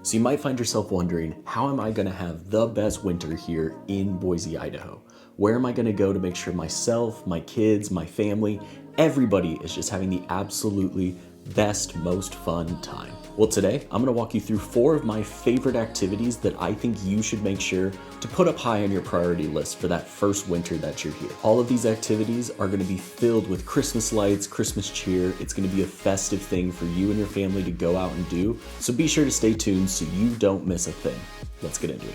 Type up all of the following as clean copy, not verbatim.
So you might find yourself wondering, how am I gonna have the best winter here in Boise, Idaho? Where am I gonna go to make sure myself, my kids, my family, everybody is just having the absolutely best, most fun time? Well, today I'm gonna walk you through 4 of my favorite activities that I think you should make sure to put up high on your priority list for that first winter that you're here. All of these activities are gonna be filled with Christmas lights, Christmas cheer. It's gonna be a festive thing for you and your family to go out and do. So be sure to stay tuned so you don't miss a thing. Let's get into it.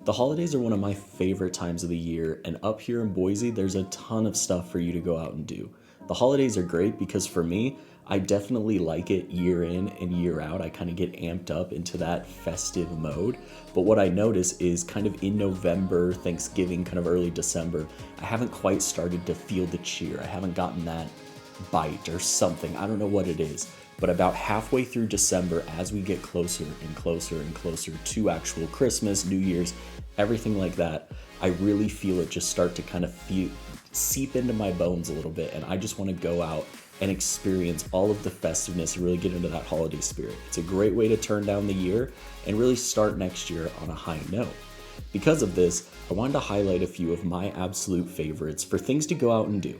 The holidays are one of my favorite times of the year, and up here in Boise, there's a ton of stuff for you to go out and do. The holidays are great because for me, I definitely like it year in and year out. I kind of get amped up into that festive mode. But what I notice is kind of in November, Thanksgiving, kind of early December, I haven't quite started to feel the cheer. I haven't gotten that bite or something. I don't know what it is. But about halfway through December, as we get closer and closer and closer to actual Christmas, New Year's, everything like that, I really feel it just start to kind of seep into my bones a little bit. And I just want to go out and experience all of the festiveness and really get into that holiday spirit. It's a great way to turn down the year and really start next year on a high note. Because of this, I wanted to highlight a few of my absolute favorites for things to go out and do.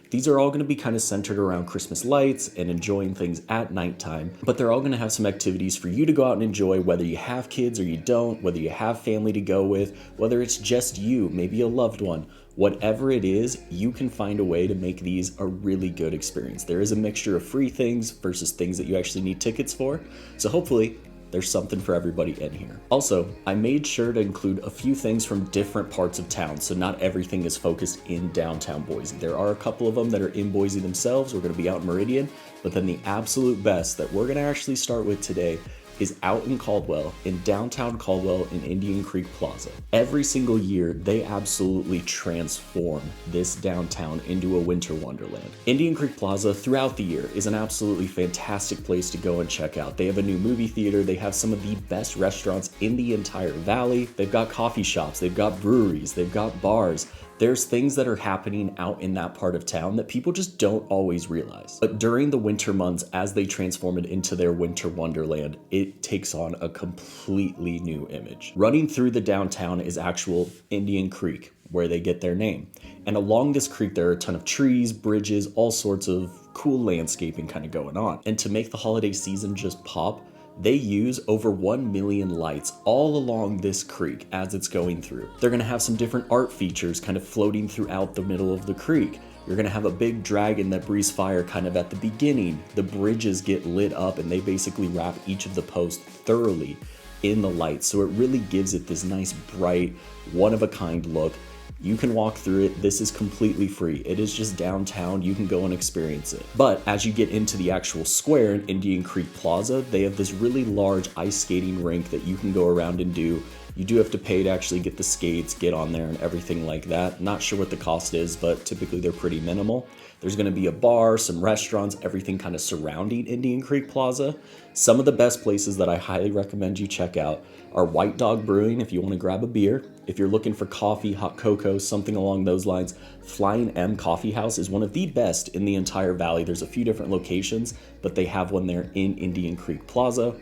These are all going to be kind of centered around Christmas lights and enjoying things at nighttime, but they're all going to have some activities for you to go out and enjoy, whether you have kids or you don't, whether you have family to go with, whether it's just you, maybe a loved one. Whatever it is, you can find a way to make these a really good experience. There is a mixture of free things versus things that you actually need tickets for, so hopefully there's something for everybody in here. Also, I made sure to include a few things from different parts of town, so not everything is focused in downtown Boise. There are a couple of them that are in Boise themselves. We're gonna be out in Meridian, but then the absolute best that we're gonna actually start with today is out in Caldwell, in downtown Caldwell in Indian Creek Plaza. Every single year, they absolutely transform this downtown into a winter wonderland. Indian Creek Plaza throughout the year is an absolutely fantastic place to go and check out. They have a new movie theater, they have some of the best restaurants in the entire valley, they've got coffee shops, they've got breweries, they've got bars. There's things that are happening out in that part of town that people just don't always realize. But during the winter months, as they transform it into their winter wonderland, it takes on a completely new image. Running through the downtown is actual Indian Creek, where they get their name. And along this creek, there are a ton of trees, bridges, all sorts of cool landscaping kind of going on. And to make the holiday season just pop, they use over 1 million lights all along this creek as it's going through. They're gonna have some different art features kind of floating throughout the middle of the creek. You're gonna have a big dragon that breathes fire kind of at the beginning. The bridges get lit up and they basically wrap each of the posts thoroughly in the lights. So it really gives it this nice, bright, one-of-a-kind look. You can walk through it. This is completely free. It is just downtown. You can go and experience it. But as you get into the actual square in Indian Creek Plaza, they have this really large ice skating rink that you can go around and do. You do have to pay to actually get the skates, get on there and everything like that. Not sure what the cost is, but typically they're pretty minimal. There's gonna be a bar, some restaurants, everything kind of surrounding Indian Creek Plaza. Some of the best places that I highly recommend you check out are White Dog Brewing if you wanna grab a beer. If you're looking for coffee, hot cocoa, something along those lines, Flying M Coffee House is one of the best in the entire valley. There's a few different locations, but they have one there in Indian Creek Plaza.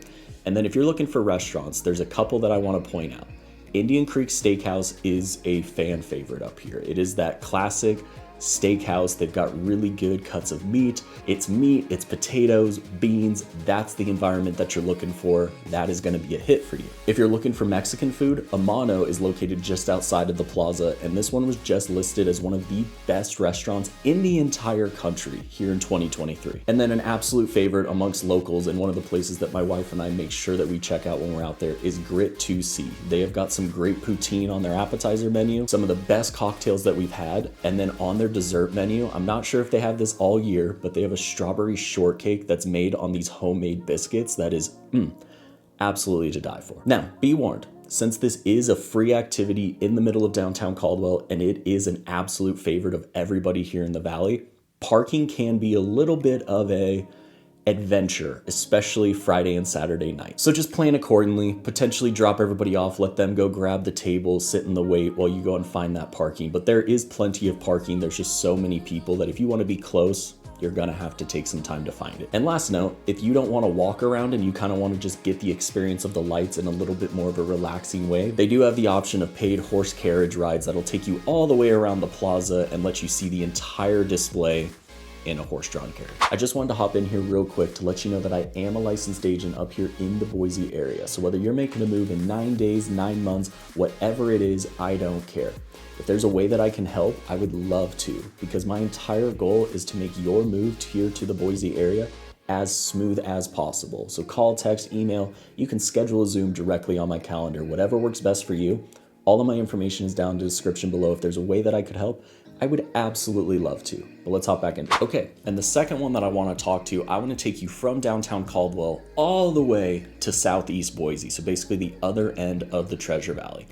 And then if you're looking for restaurants, there's a couple that I want to point out. Indian Creek Steakhouse is a fan favorite up here. It is that classic steakhouse. They've got really good cuts of meat, it's potatoes, beans. That's the environment that you're looking for. That is going to be a hit for you. If you're looking for Mexican food, Amano is located just outside of the plaza, and this one was just listed as one of the best restaurants in the entire country here in 2023. And then an absolute favorite amongst locals, and one of the places that my wife and I make sure that we check out when we're out there, is Grit 2C. They have got some great poutine on their appetizer menu, some of the best cocktails that we've had, and then on their dessert menu, I'm not sure if they have this all year, but they have a strawberry shortcake that's made on these homemade biscuits that is absolutely to die for. Now, be warned, since this is a free activity in the middle of downtown Caldwell and it is an absolute favorite of everybody here in the valley, parking can be a little bit of a adventure, especially Friday and Saturday night. So just plan accordingly, potentially drop everybody off, let them go grab the table, sit in the wait while you go and find that parking. But there is plenty of parking. There's just so many people that if you want to be close, you're gonna have to take some time to find it. And last note, if you don't want to walk around and you kind of want to just get the experience of the lights in a little bit more of a relaxing way, they do have the option of paid horse carriage rides that'll take you all the way around the plaza and let you see the entire display in a horse-drawn carriage. I just wanted to hop in here real quick to let you know that I am a licensed agent up here in the Boise area. So whether you're making a move in 9 days, 9 months, whatever it is, I don't care. If there's a way that I can help, I would love to, because my entire goal is to make your move here to the Boise area as smooth as possible. So call, text, email, you can schedule a Zoom directly on my calendar, whatever works best for you. All of my information is down in the description below. If there's a way that I could help, I would absolutely love to, but let's hop back in. Okay, and the second one that I want to talk to, I want to take you from downtown Caldwell all the way to southeast Boise, so basically the other end of the Treasure Valley.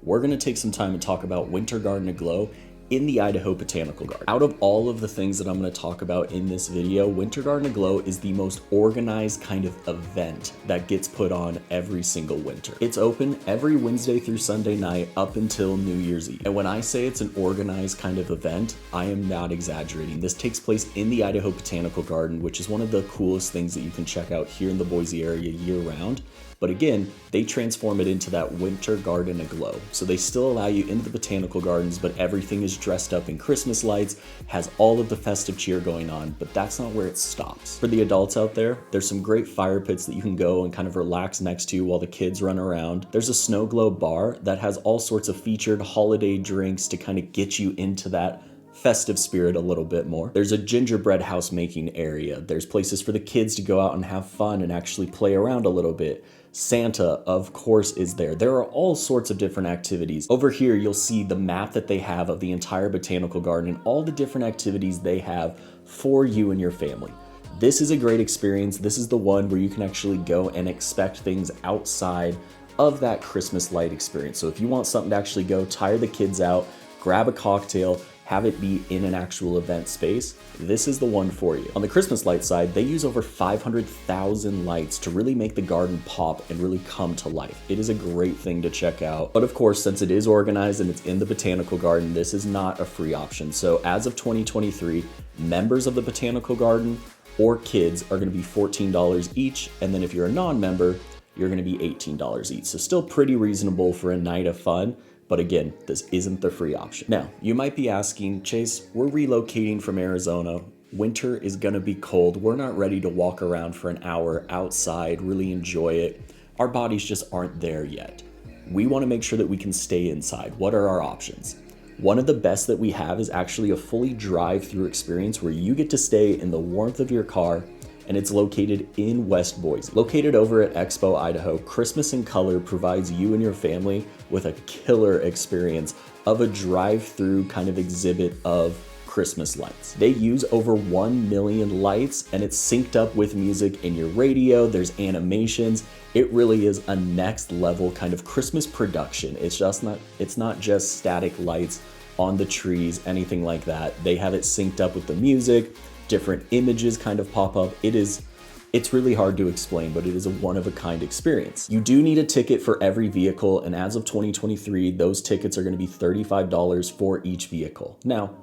We're going to take some time and talk about Winter Garden aGlow in the Idaho Botanical Garden. Out of all of the things that I'm going to talk about in this video, Winter Garden aGlow is the most organized kind of event that gets put on every single winter. It's open every Wednesday through Sunday night up until New Year's Eve. And when I say it's an organized kind of event, I am not exaggerating. This takes place in the Idaho Botanical Garden, which is one of the coolest things that you can check out here in the Boise area year round. But again, they transform it into that Winter Garden aGlow. So they still allow you into the botanical gardens, but everything is dressed up in Christmas lights, has all of the festive cheer going on, but that's not where it stops. For the adults out there, there's some great fire pits that you can go and kind of relax next to while the kids run around. There's a snow globe bar that has all sorts of featured holiday drinks to kind of get you into that festive spirit a little bit more. There's a gingerbread house making area. There's places for the kids to go out and have fun and actually play around a little bit. Santa, of course, is there. There are all sorts of different activities. Over here, you'll see the map that they have of the entire botanical garden and all the different activities they have for you and your family. This is a great experience. This is the one where you can actually go and expect things outside of that Christmas light experience. So if you want something to actually go tire the kids out, grab a cocktail, have it be in an actual event space, this is the one for you. On the Christmas light side, they use over 500,000 lights to really make the garden pop and really come to life. It is a great thing to check out. But of course, since it is organized and it's in the botanical garden, this is not a free option. So as of 2023, members of the botanical garden or kids are gonna be $14 each. And then if you're a non-member, you're gonna be $18 each. So still pretty reasonable for a night of fun. But again, this isn't the free option. Now, you might be asking, Chase, we're relocating from Arizona. Winter is gonna be cold. We're not ready to walk around for an hour outside, really enjoy it. Our bodies just aren't there yet. We wanna make sure that we can stay inside. What are our options? One of the best that we have is actually a fully drive-through experience where you get to stay in the warmth of your car, and it's located in West Boise. Located over at Expo Idaho, Christmas in Color provides you and your family with a killer experience of a drive-through kind of exhibit of Christmas lights. They use over 1 million lights and it's synced up with music in your radio. There's animations. It really is a next level kind of Christmas production. It's not just static lights on the trees, anything like that. They have it synced up with the music. Different images kind of pop up. It's really hard to explain, but it is a one-of-a-kind experience. You do need a ticket for every vehicle, and as of 2023, those tickets are gonna be $35 for each vehicle. Now,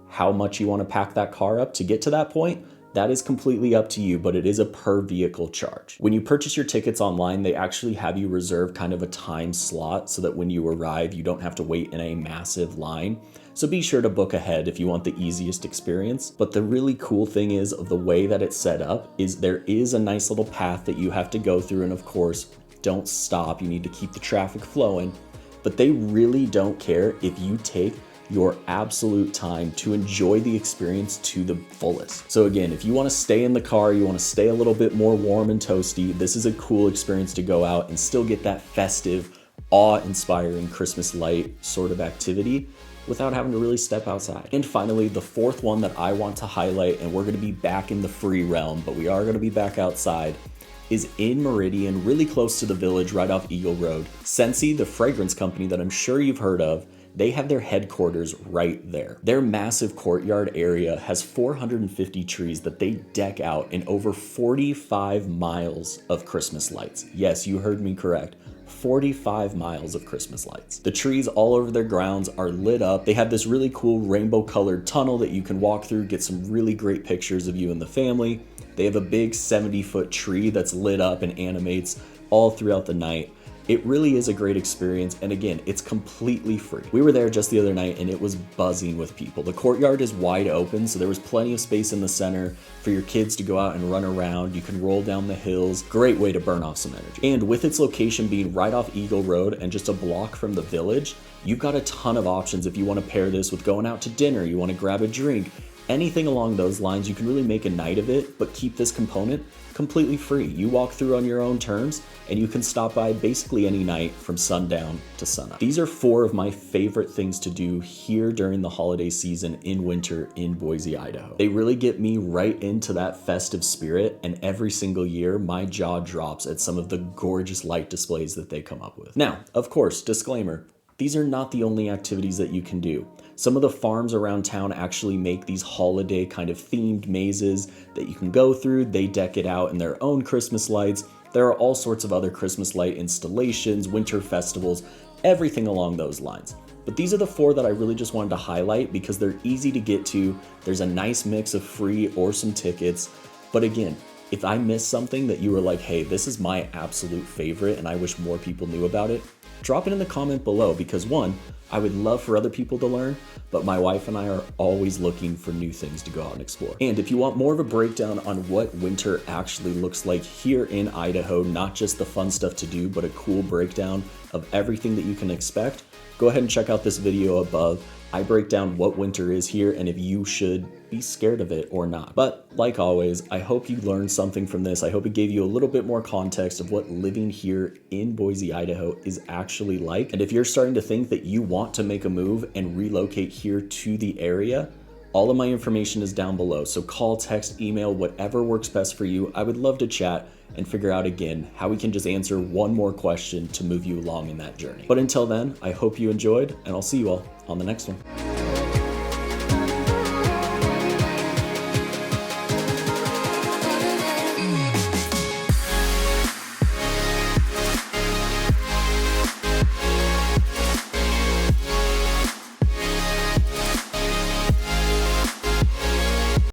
how much you wanna pack that car up to get to that point, that is completely up to you, but it is a per vehicle charge. When you purchase your tickets online, they actually have you reserve kind of a time slot so that when you arrive, you don't have to wait in a massive line. So be sure to book ahead if you want the easiest experience. But the really cool thing is of the way that it's set up is there is a nice little path that you have to go through. And of course, don't stop. You need to keep the traffic flowing, but they really don't care if you take your absolute time to enjoy the experience to the fullest. So again, if you want to stay in the car, you want to stay a little bit more warm and toasty, this is a cool experience to go out and still get that festive, awe-inspiring Christmas light sort of activity without having to really step outside. And finally, the fourth one that I want to highlight, and we're gonna be back in the free realm, but we are gonna be back outside, is in Meridian, really close to the village right off Eagle Road. Scentsy, the fragrance company that I'm sure you've heard of, they have their headquarters right there. Their massive courtyard area has 450 trees that they deck out in over 45 miles of Christmas lights. Yes, you heard me correct. 45 miles of Christmas lights. The trees all over their grounds are lit up. They have this really cool rainbow colored tunnel that you can walk through, get some really great pictures of you and the family. They have a big 70-foot tree that's lit up and animates all throughout the night. It really is a great experience, and again, it's completely free. We were there just the other night and it was buzzing with people. The courtyard is wide open, so there was plenty of space in the center for your kids to go out and run around. You can roll down the hills. Great way to burn off some energy. And with its location being right off Eagle Road and just a block from the village, you've got a ton of options if you want to pair this with going out to dinner, you want to grab a drink, anything along those lines. You can really make a night of it, but keep this component completely free. You walk through on your own terms, and you can stop by basically any night from sundown to sunup. These are 4 of my favorite things to do here during the holiday season in winter in Boise, Idaho. They really get me right into that festive spirit, and every single year my jaw drops at some of the gorgeous light displays that they come up with. Now, of course, disclaimer, these are not the only activities that you can do. Some of the farms around town actually make these holiday kind of themed mazes that you can go through. They deck it out in their own Christmas lights. There are all sorts of other Christmas light installations, winter festivals, everything along those lines. But these are the 4 that I really just wanted to highlight because they're easy to get to. There's a nice mix of free or some tickets. But again, if I missed something that you were like, hey, this is my absolute favorite and I wish more people knew about it, drop it in the comment below because 1, I would love for other people to learn, but my wife and I are always looking for new things to go out and explore. And if you want more of a breakdown on what winter actually looks like here in Idaho, not just the fun stuff to do, but a cool breakdown of everything that you can expect, go ahead and check out this video above. I break down what winter is here and if you should be scared of it or not. But like always, I hope you learned something from this. I hope it gave you a little bit more context of what living here in Boise, Idaho is actually like. And if you're starting to think that you want to make a move and relocate here to the area, all of my information is down below. So call, text, email, whatever works best for you. I would love to chat and figure out again how we can just answer one more question to move you along in that journey. But until then, I hope you enjoyed and I'll see you all on the next one.